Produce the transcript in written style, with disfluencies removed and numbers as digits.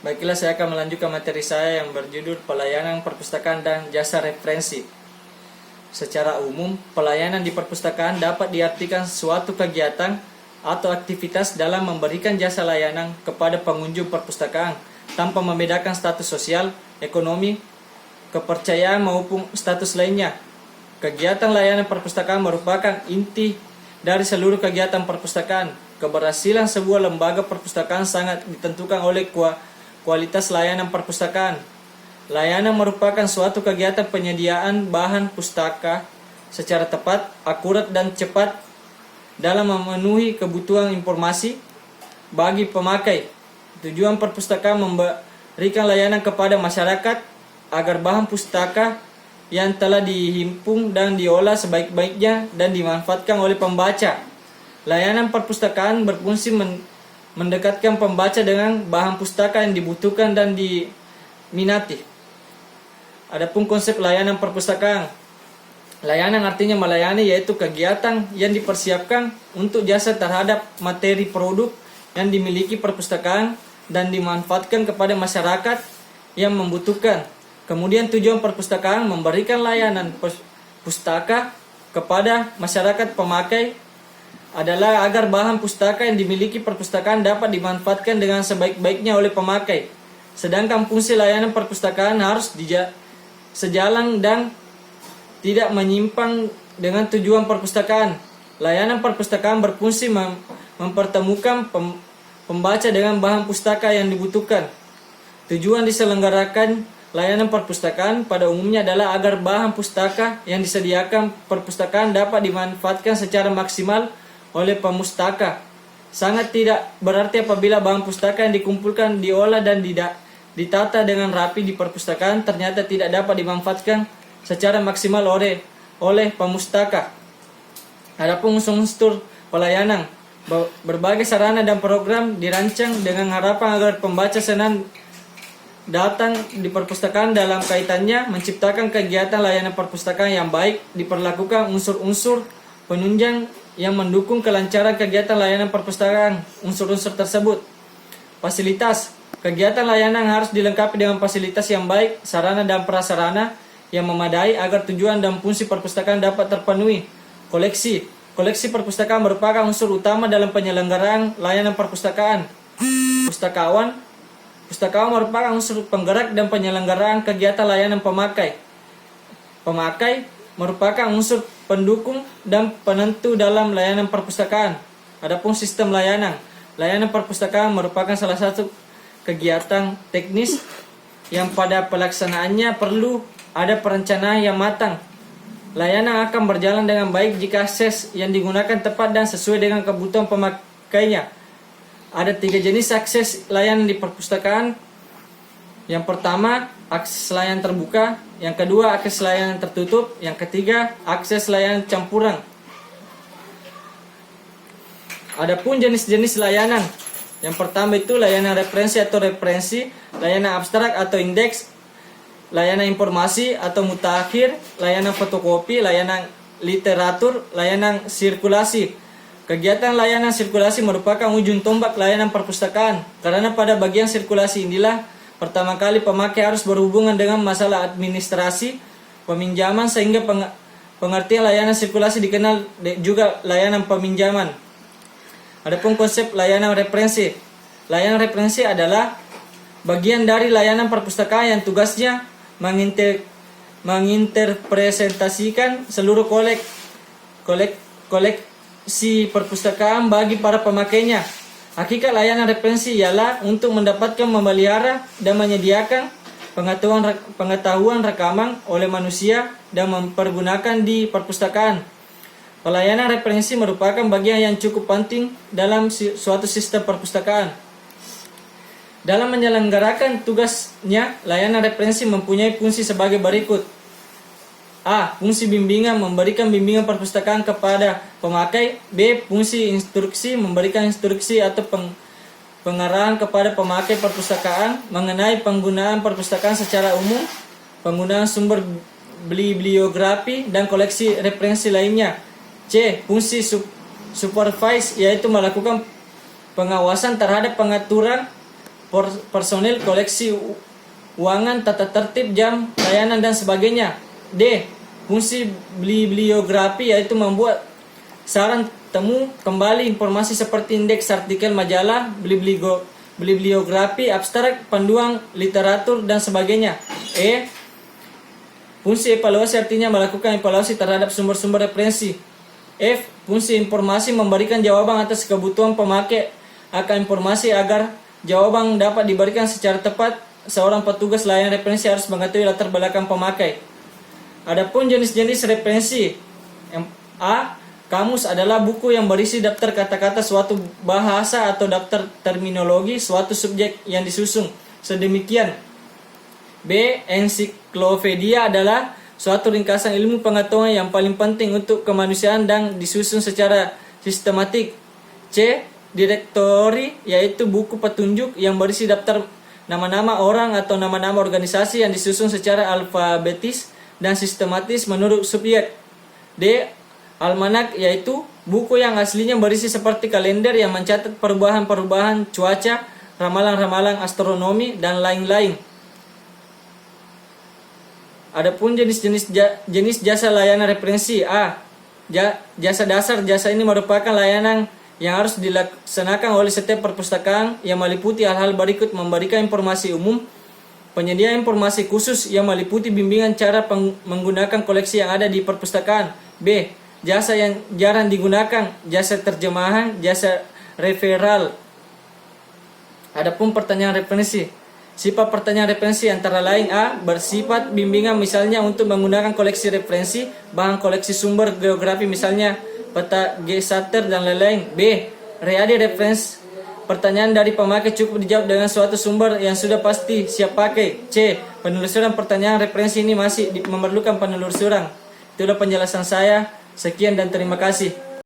Baiklah, saya akan melanjutkan materi saya yang berjudul Pelayanan Perpustakaan dan Jasa Referensi. Secara umum, pelayanan di perpustakaan dapat diartikan suatu kegiatan atau aktivitas dalam memberikan jasa layanan kepada pengunjung perpustakaan tanpa membedakan status sosial, ekonomi, kepercayaan maupun status lainnya. Kegiatan layanan perpustakaan merupakan inti dari seluruh kegiatan perpustakaan. Keberhasilan sebuah lembaga perpustakaan sangat ditentukan oleh kualitas layanan perpustakaan. Layanan merupakan suatu kegiatan penyediaan bahan pustaka secara tepat, akurat, dan cepat dalam memenuhi kebutuhan informasi bagi pemakai. Tujuan perpustakaan memberikan layanan kepada masyarakat agar bahan pustaka yang telah dihimpun dan diolah sebaik-baiknya dan dimanfaatkan oleh pembaca. Layanan perpustakaan berfungsi mendekatkan pembaca dengan bahan pustaka yang dibutuhkan dan diminati. Adapun konsep layanan perpustakaan. Layanan artinya melayani, yaitu kegiatan yang dipersiapkan untuk jasa terhadap materi produk yang dimiliki perpustakaan dan dimanfaatkan kepada masyarakat yang membutuhkan. Kemudian tujuan perpustakaan memberikan layanan pustaka kepada masyarakat pemakai adalah agar bahan pustaka yang dimiliki perpustakaan dapat dimanfaatkan dengan sebaik-baiknya oleh pemakai. Sedangkan fungsi layanan perpustakaan harus sejalan dan tidak menyimpang dengan tujuan perpustakaan. Layanan perpustakaan berfungsi mempertemukan pembaca dengan bahan pustaka yang dibutuhkan. Tujuan diselenggarakan layanan perpustakaan pada umumnya adalah agar bahan pustaka yang disediakan perpustakaan dapat dimanfaatkan secara maksimal oleh pemustaka. Sangat tidak berarti apabila bahan pustaka yang dikumpulkan, diolah, dan ditata dengan rapi di perpustakaan ternyata tidak dapat dimanfaatkan secara maksimal oleh pemustaka. Adapun unsur pelayanan, berbagai sarana dan program dirancang dengan harapan agar pembaca senang datang di perpustakaan. Dalam kaitannya menciptakan kegiatan layanan perpustakaan yang baik, diperlakukan unsur-unsur penunjang yang mendukung kelancaran kegiatan layanan perpustakaan. Unsur-unsur tersebut: fasilitas. Kegiatan layanan harus dilengkapi dengan fasilitas yang baik, sarana dan prasarana yang memadai agar tujuan dan fungsi perpustakaan dapat terpenuhi. Koleksi. Koleksi perpustakaan merupakan unsur utama dalam penyelenggaraan layanan perpustakaan. Pustakawan. Pustakawan merupakan unsur penggerak dan penyelenggaraan kegiatan layanan pemakai. Pemakai merupakan unsur pendukung dan penentu dalam layanan perpustakaan. Adapun sistem layanan. Layanan perpustakaan merupakan salah satu kegiatan teknis yang pada pelaksanaannya perlu ada perencanaan yang matang. Layanan akan berjalan dengan baik jika akses yang digunakan tepat dan sesuai dengan kebutuhan pemakainya. Ada 3 jenis akses layanan di perpustakaan. Yang pertama, akses layanan terbuka. Yang kedua, akses layanan tertutup. Yang ketiga, akses layanan campuran. Adapun jenis-jenis layanan. Yang pertama itu layanan referensi atau referensi, layanan abstrak atau indeks, layanan informasi atau mutakhir, layanan fotokopi, layanan literatur, layanan sirkulasi. Kegiatan layanan sirkulasi merupakan ujung tombak layanan perpustakaan, karena pada bagian sirkulasi inilah pertama kali pemakai harus berhubungan dengan masalah administrasi peminjaman, sehingga pengertian layanan sirkulasi dikenal juga layanan peminjaman. Adapun konsep layanan referensi. Layanan referensi adalah bagian dari layanan perpustakaan yang tugasnya menginterpresentasikan seluruh koleksi perpustakaan bagi para pemakainya. Hakikat layanan referensi ialah untuk mendapatkan, memelihara, dan menyediakan pengetahuan rekaman oleh manusia dan mempergunakan di perpustakaan. Pelayanan referensi merupakan bagian yang cukup penting dalam suatu sistem perpustakaan. Dalam menyelenggarakan tugasnya, layanan referensi mempunyai fungsi sebagai berikut. A. Fungsi bimbingan, memberikan bimbingan perpustakaan kepada pemakai. B. Fungsi instruksi, memberikan instruksi atau pengarahan kepada pemakai perpustakaan mengenai penggunaan perpustakaan secara umum, penggunaan sumber bibliografi, dan koleksi referensi lainnya. C. Fungsi supervise, yaitu melakukan pengawasan terhadap pengaturan personil, koleksi uangan, tata tertib, jam, layanan, dan sebagainya. D. Fungsi bibliografi yaitu membuat saran temu kembali informasi seperti indeks artikel majalah, bibliografi abstrak, panduan literatur, dan sebagainya. E. Fungsi evaluasi artinya melakukan evaluasi terhadap sumber-sumber referensi. F. Fungsi informasi memberikan jawaban atas kebutuhan pemakai akan informasi agar jawaban dapat diberikan secara tepat. Seorang petugas layanan referensi harus mengetahui latar belakang pemakai. Adapun jenis-jenis referensi. A. Kamus adalah buku yang berisi daftar kata-kata suatu bahasa atau daftar terminologi suatu subjek yang disusun sedemikian. B. Ensiklopedia adalah suatu ringkasan ilmu pengetahuan yang paling penting untuk kemanusiaan dan disusun secara sistematik. C. Direktori yaitu buku petunjuk yang berisi daftar nama-nama orang atau nama-nama organisasi yang disusun secara alfabetis dan sistematis menurut subjek. D. Almanak yaitu buku yang aslinya berisi seperti kalender yang mencatat perubahan-perubahan cuaca, ramalan-ramalan astronomi, dan lain-lain. Adapun jenis jasa layanan referensi. A. Jasa dasar. Jasa ini merupakan layanan yang harus dilaksanakan oleh setiap perpustakaan yang meliputi hal-hal berikut: memberikan informasi umum, penyedia informasi khusus yang meliputi bimbingan cara menggunakan koleksi yang ada di perpustakaan. B. Jasa yang jarang digunakan, jasa terjemahan, jasa referral. Adapun pertanyaan referensi. Sifat pertanyaan referensi antara lain: A. Bersifat bimbingan, misalnya untuk menggunakan koleksi referensi, bahan koleksi sumber geografi misalnya peta G-Sater dan lain-lain. B. Ready reference. Pertanyaan dari pemakai cukup dijawab dengan suatu sumber yang sudah pasti siap pakai. C. Penelusuran pertanyaan referensi ini masih memerlukan penelusuran. Itulah penjelasan saya. Sekian dan terima kasih.